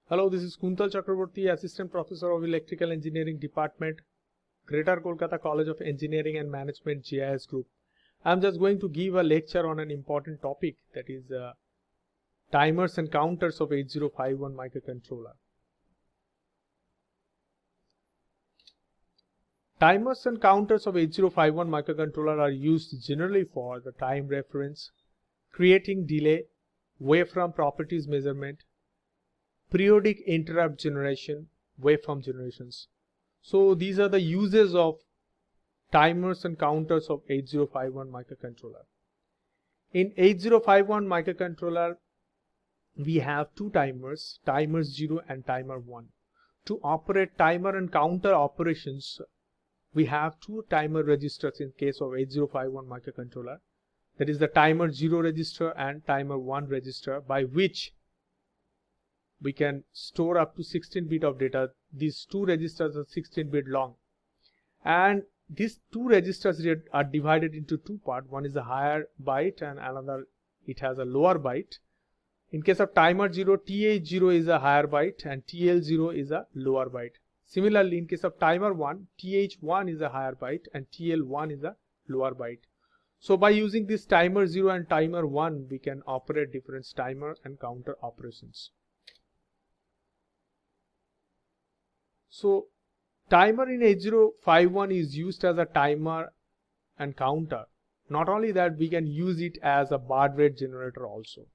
Hello, this is Kuntal Chakraborty, Assistant Professor of Electrical Engineering Department, Greater Kolkata College of Engineering and Management, GIS Group. I'm just going to give a lecture on an important topic, that is timers and counters of 8051 microcontroller. Timers and counters of 8051 microcontroller are used generally for the time reference, creating delay, wavefront properties measurement, periodic interrupt generation, waveform generations. So these are the uses of timers and counters of 8051 microcontroller. In 8051 microcontroller, we have two timers, timer 0 and timer 1. To operate timer and counter operations, we have two timer registers in case of 8051 microcontroller. That is the timer 0 register and timer 1 register, by which we can store up to 16-bit of data. These two registers are 16-bit long, and these two registers are divided into two parts. One is a higher byte and another it has a lower byte. In case of timer 0, TH0 is a higher byte and TL0 is a lower byte. Similarly, in case of timer 1, TH1 is a higher byte and TL1 is a lower byte. So by using this timer 0 and timer 1, we can operate different timer and counter operations. So timer in 8051 is used as a timer and counter. Not only that, we can use it as a baud rate generator also.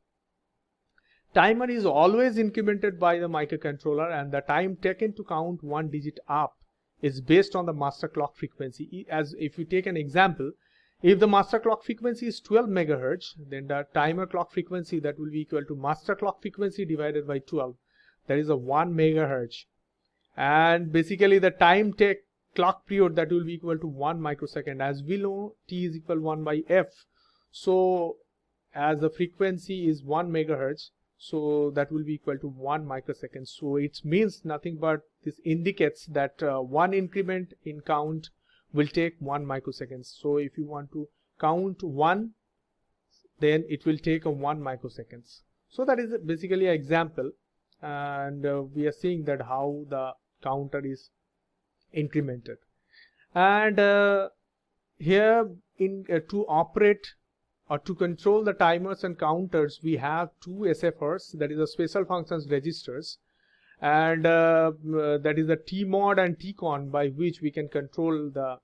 Timer is always incremented by the microcontroller, and the time taken to count one digit up is based on the master clock frequency. As if you take an example, if the master clock frequency is 12 megahertz, then the timer clock frequency, that will be equal to master clock frequency divided by 12. That is a 1 megahertz. And basically the time take clock period, that will be equal to 1 microsecond. As we know, T is equal 1 by F. So as the frequency is 1 megahertz, so that will be equal to 1 microsecond. So it means nothing but this indicates that one increment in count will take 1 microsecond. So if you want to count 1, then it will take a 1 microseconds. So that is basically an example, and we are seeing that how the counter is incremented. And here in to operate or to control the timers and counters, we have two SFRs, that is the special functions registers, and that is the TMOD and TCON, by which we can control the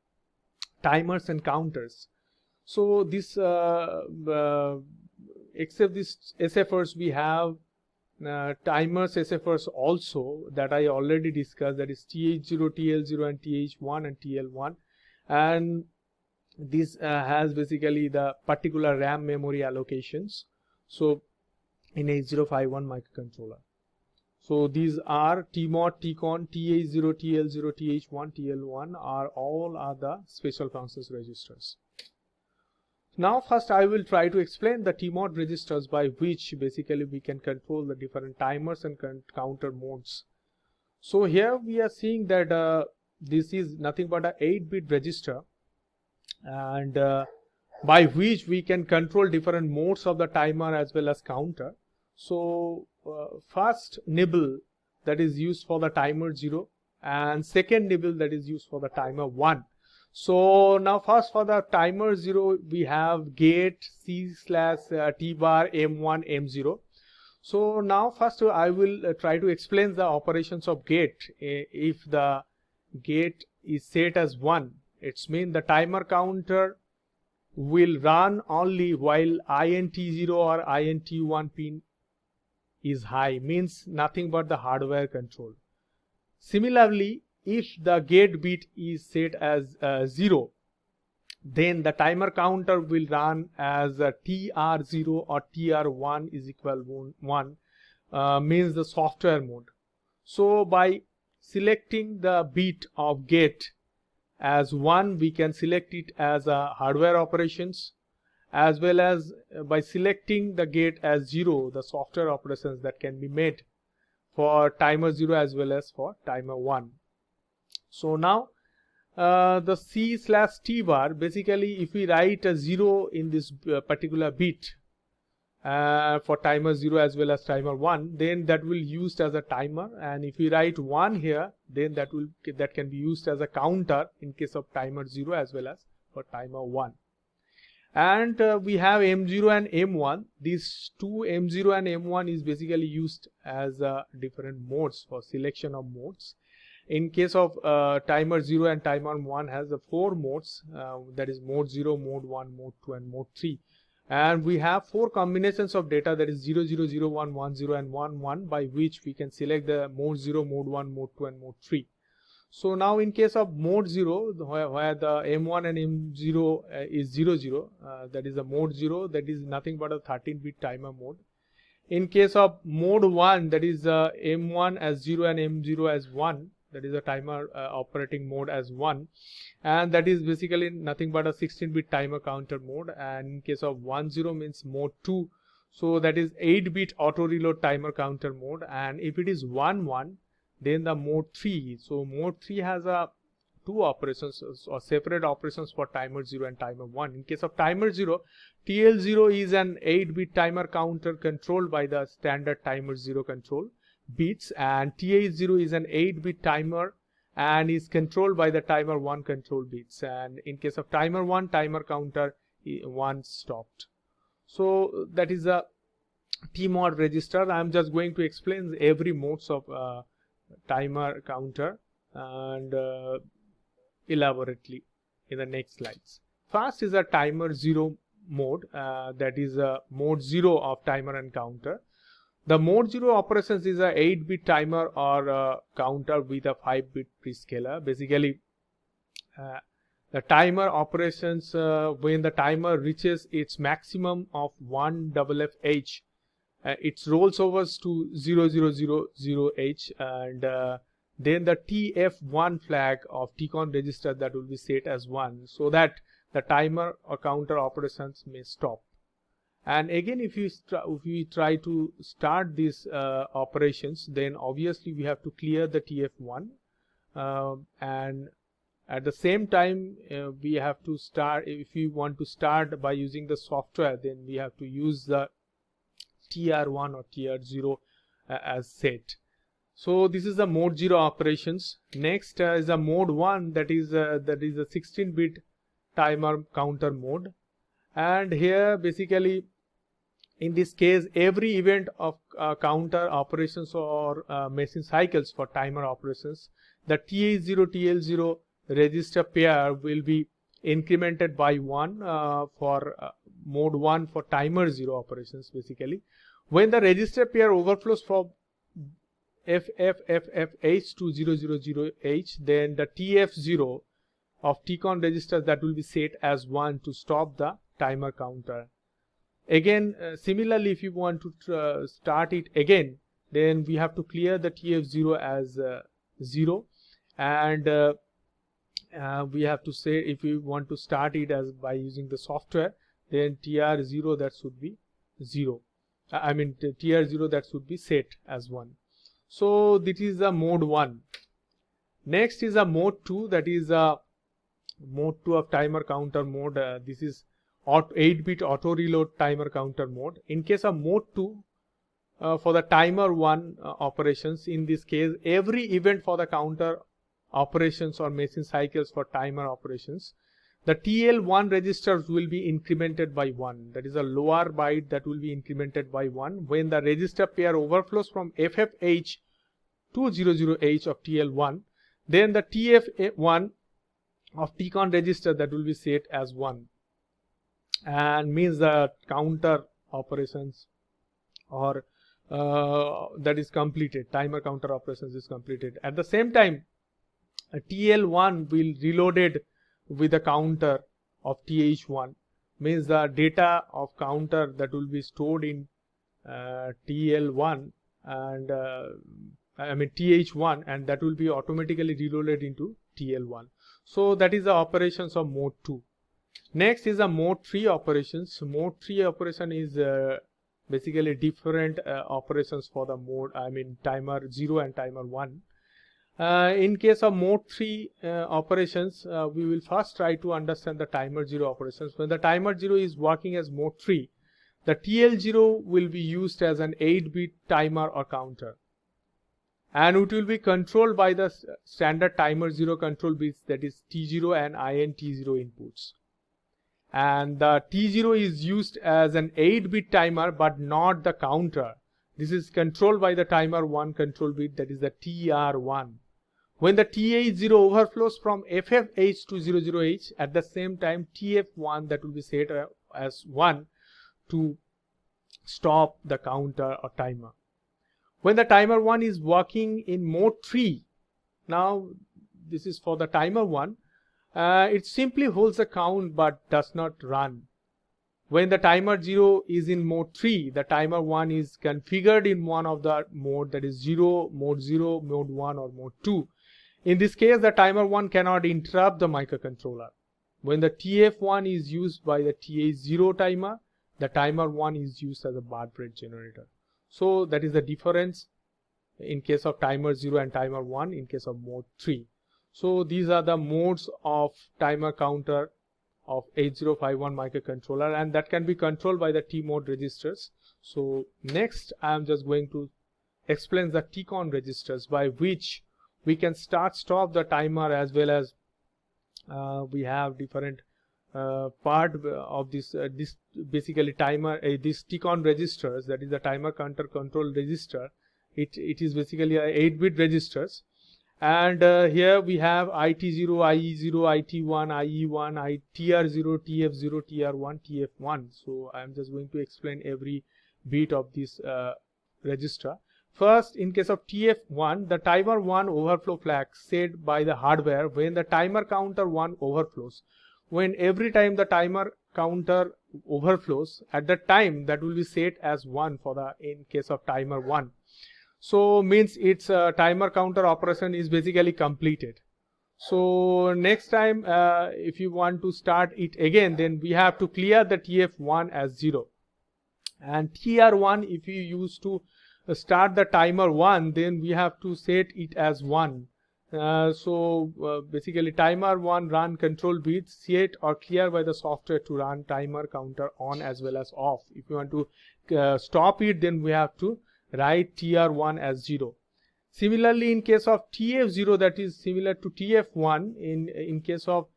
timers and counters. So this except these SFRs, we have timers SFRs also, that I already discussed, that is TH0, TL0 and TH1 and TL1, and this has basically the particular RAM memory allocations. So in 8051 microcontroller, so these are TMOD, TCON, TH0, TL0, TH1, TL1 are all are the special functions registers. Now first I will try to explain the TMOD registers, by which basically we can control the different timers and counter modes. So here we are seeing that this is nothing but a 8-bit register, and by which we can control different modes of the timer as well as counter. So first nibble, that is used for the timer 0, and second nibble, that is used for the timer 1. So now first for the timer 0, we have gate C/T bar M1 M0. So now first I will try to explain the operations of gate. If the gate is set as 1, it means the timer counter will run only while INT0 or INT1 pin is high, means nothing but the hardware control. Similarly, if the gate bit is set as 0, then the timer counter will run as TR0 or TR1 is equal 1, means the software mode. So by selecting the bit of gate as 1, we can select it as a hardware operations, as well as by selecting the gate as 0, the software operations that can be made for timer 0 as well as for timer 1. So now the C/T bar, basically if we write a 0 in this particular bit, for timer 0 as well as timer 1, then that will used as a timer, and if we write 1 here, then that can be used as a counter in case of timer 0 as well as for timer 1. And we have M0 and M1. These two, M0 and M1, is basically used as different modes for selection of modes. In case of timer 0 and timer 1 has the 4 modes, that is mode 0, mode 1, mode 2 and mode 3. And we have 4 combinations of data, that is 0, 0, 0, 1, 1, 0 and 1, 1, by which we can select the mode 0, mode 1, mode 2 and mode 3. So now in case of mode 0, where the M1 and M0 is 0, 0, that is a mode 0, that is nothing but a 13-bit timer mode. In case of mode 1, that is M1 as 0 and M0 as 1, that is a timer operating mode as 1, and that is basically nothing but a 16-bit timer counter mode. And in case of 1, 0 means mode 2, so that is 8-bit auto reload timer counter mode. And if it is 1, 1, then the mode 3. So mode 3 has two operations or separate operations for timer 0 and timer 1. In case of timer 0, TL0 is an 8-bit timer counter controlled by the standard timer 0 control bits, and TH0 is an 8-bit timer and is controlled by the timer 1 control bits. And in case of timer 1, timer counter 1 stopped. So that is a TMOD register. I am just going to explain every modes of timer counter and elaborately in the next slides. First is a timer 0 mode, that is a mode 0 of timer and counter. The mode 0 operations is a 8-bit timer or a counter with a 5-bit prescaler. Basically, the timer operations, when the timer reaches its maximum of 1FFH, it rolls over to 0000H, and then the TF1 flag of TCON register that will be set as 1, so that the timer or counter operations may stop. And again, if we try to start these operations, then obviously we have to clear the TF1, and at the same time we have to start, if we want to start by using the software, then we have to use the TR1 or TR0 as set. So this is the mode 0 operations. Next is a mode 1, that is a 16-bit timer counter mode. And here basically in this case, every event of counter operations or machine cycles for timer operations, the TH0 TL0 register pair will be incremented by 1 for mode 1 for timer 0 operations. Basically, when the register pair overflows from FFFH to 000H, then the TF0 of TCON registers that will be set as 1 to stop the timer counter. Again, similarly, if you want to start it again, then we have to clear the TF0 as 0, and we have to say, if we want to start it as by using the software, then TR0 that should be 0. I mean TR0 that should be set as 1. So this is a mode 1. Next is a mode 2, that is a mode 2 of timer counter mode. This is 8-bit auto reload timer counter mode. In case of mode 2, for the timer 1 operations, in this case every event for the counter operations or machine cycles for timer operations, the TL1 registers will be incremented by 1. That is a lower byte that will be incremented by 1 when the register pair overflows from FFH to 00H of TL1. Then the TF1 of TCON register that will be set as 1, and means the counter operations or that is completed, timer counter operations is completed. At the same time, a TL1 will reloaded with a counter of TH1, means the data of counter that will be stored in TL1 and TH1, and that will be automatically reloaded into TL1. So that is the operations of mode 2. Next is a mode 3 operations. Mode 3 operation is basically different operations for the mode, timer 0 and timer 1. In case of mode 3 operations, we will first try to understand the timer 0 operations. When the timer 0 is working as mode 3, the TL0 will be used as an 8-bit timer or counter, and it will be controlled by the standard timer 0 control bits, that is T0 and INT0 inputs. And the T0 is used as an 8-bit timer but not the counter. This is controlled by the timer 1 control bit, that is the TR1. When the TH0 overflows from FFH to 00H, at the same time TF1, that will be set as 1 to stop the counter or timer. When the timer 1 is working in mode 3, now this is for the timer 1, it simply holds a count but does not run. When the timer 0 is in mode 3, the timer 1 is configured in one of the mode, that is 0, mode 1 or mode 2. In this case, the timer 1 cannot interrupt the microcontroller. When the TF1 is used by the TH0 timer, the timer 1 is used as a baud rate generator. So that is the difference in case of timer 0 and timer 1 in case of mode 3. So these are the modes of timer counter of 8051 microcontroller, and that can be controlled by the T mode registers. So next I am just going to explain the TCON registers, by which we can stop the timer, as well as we have different part of this basically timer, this TCON registers, that is the timer counter control register. It is basically a 8-bit registers, and here we have IT0, IE0, IT1, IE1, TR0, TF0, TR1, TF1. So I am just going to explain every bit of this register. First, in case of TF1, the timer 1 overflow flag set by the hardware when the timer counter 1 overflows. When every time the timer counter overflows, at that time that will be set as 1 for the in case of timer 1. So means its timer counter operation is basically completed. So next time if you want to start it again, then we have to clear the TF1 as 0, and TR1, if you use to start the timer 1, then we have to set it as 1. Basically timer 1 run control bits set or clear by the software to run timer counter on as well as off. If you want to stop it, then we have to write TR1 as 0. Similarly, in case of TF0, that is similar to TF1, in case of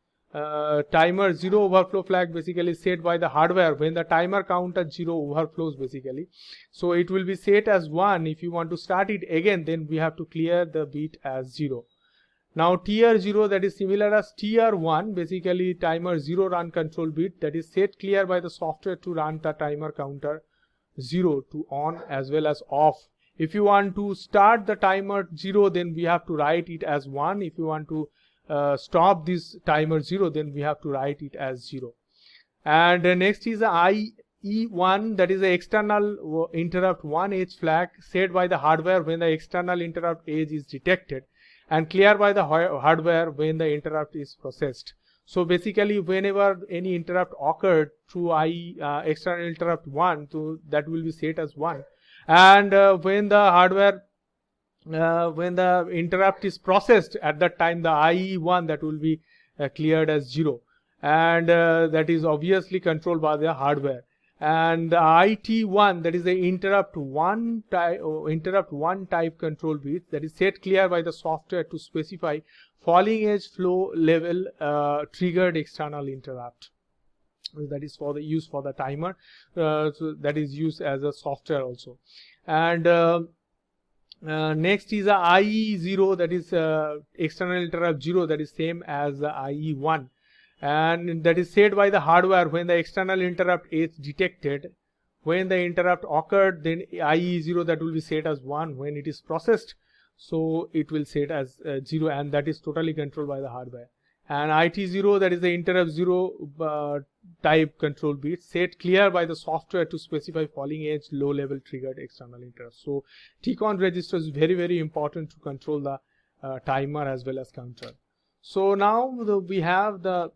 timer 0 overflow flag basically set by the hardware when the timer counter 0 overflows basically. So it will be set as 1. If you want to start it again, then we have to clear the bit as 0. Now TR0, that is similar as TR1, basically timer 0 run control bit, that is set clear by the software to run the timer counter 0 to on as well as off. If you want to start the timer 0, then we have to write it as 1. If you want to stop this timer 0, then we have to write it as 0. And next is the IE1, that is the external interrupt 1 edge flag set by the hardware when the external interrupt edge is detected, and clear by the hardware when the interrupt is processed. So basically whenever any interrupt occurred through external interrupt 1, so that will be set as 1, and when the hardware when the interrupt is processed, at that time the IE1 that will be cleared as 0, and that is obviously controlled by the hardware. And the IT1, that is the interrupt 1 type control bit, that is set clear by the software to specify falling edge flow level triggered external interrupt. That is for the use for the timer, so that is used as a software also. And next is a IE0, that is external interrupt 0, that is same as the IE1, and that is set by the hardware when the external interrupt is detected. When the interrupt occurred, then IE0 that will be set as 1. When it is processed, so it will set as 0, and that is totally controlled by the hardware. And IT0, that is the interrupt 0 type control bit, set clear by the software to specify falling edge low level triggered external interrupt. So TCON register is very, very important to control the timer as well as counter. So now we have the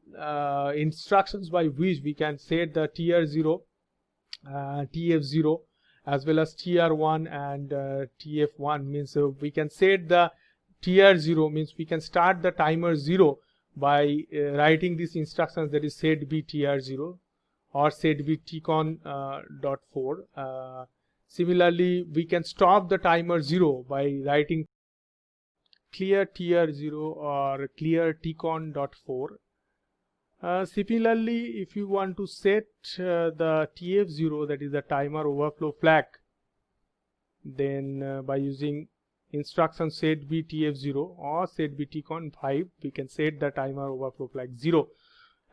instructions by which we can set the TR0, TF0 as well as TR1 and TF1. Means we can set the TR0, means we can start the timer 0 by writing these instructions, that is set B TR0, or setb tcon .4. Similarly, we can stop the timer 0 by writing clear tr0 or clear tcon .4. Similarly, if you want to set the TF0, that is the timer overflow flag, then by using instruction setb TF0 or setb tcon 5, we can set the timer overflow flag 0,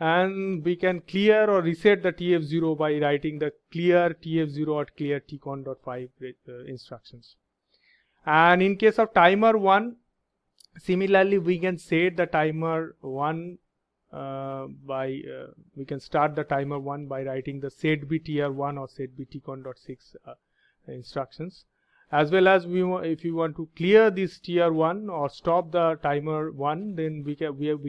and we can clear or reset the TF0 by writing the clear TF0 or clear tcon .5 instructions. And in case of timer 1, similarly we can set the timer 1 we can start the timer 1 by writing the setb tr1 or setb tcon .6 instructions, as well as if you want to clear this tr1 or stop the timer 1, then we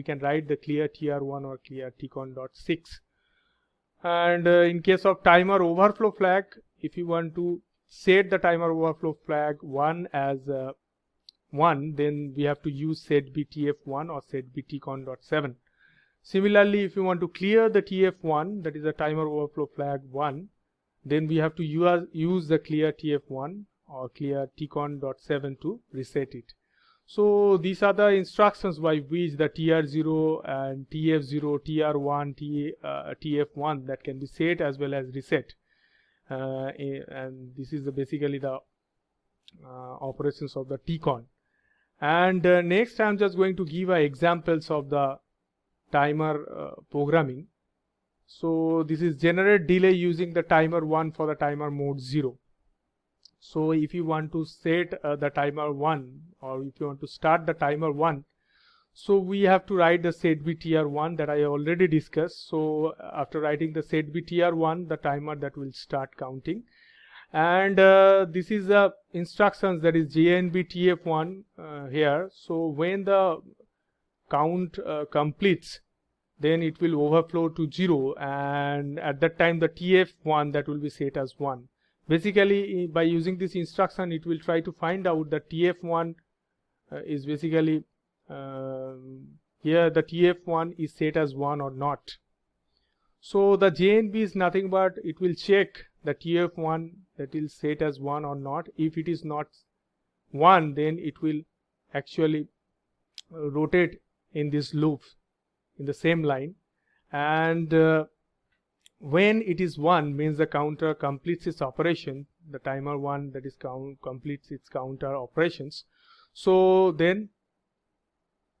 can write the clear tr1 or clear tcon .6. And in case of timer overflow flag, if you want to set the timer overflow flag 1 as 1, then we have to use setb tf1 or setb tcon .7. Similarly, if you want to clear the tf1, that is the timer overflow flag 1, then we have to use the clear tf1 or clear tcon .7 to reset it. So these are the instructions by which the tr0 and tf0, tr1, tf1 that can be set as well as reset. And this is basically the operations of the tcon. And next I'm just going to give examples of the timer programming. So this is generate delay using the timer 1 for the timer mode 0. So if you want to set the timer 1, or if you want to start the timer 1, so we have to write the setb tr1 that I already discussed. So after writing the setb tr1, the timer that will start counting. And this is the instructions, that is jnb tf1 here. So when the count completes, then it will overflow to 0, and at that time the tf1 that will be set as 1. Basically, by using this instruction, it will try to find out that tf1 is basically here the tf1 is set as 1 or not. So the JNB is nothing but it will check the tf1 that is set as 1 or not. If it is not 1, then it will actually rotate in this loop in the same line, and when it is 1 means the counter completes its operation, the timer 1 that is completes its counter operations. So then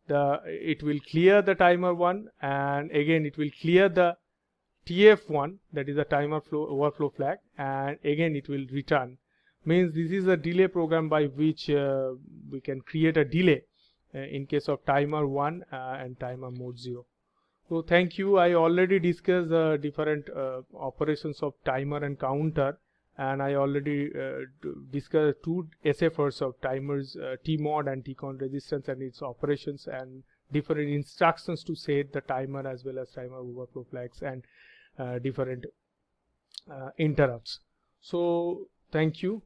it will clear the timer 1, and again it will clear the tf1, that is the timer overflow flag, and again it will return. Means this is a delay program by which we can create a delay in case of timer 1 and timer mode 0. So thank you. I already discussed the different operations of timer and counter, and I already discussed two SFRs of timers, tmod and tcon resistance and its operations, and different instructions to set the timer as well as timer overflow flags and different interrupts. So thank you.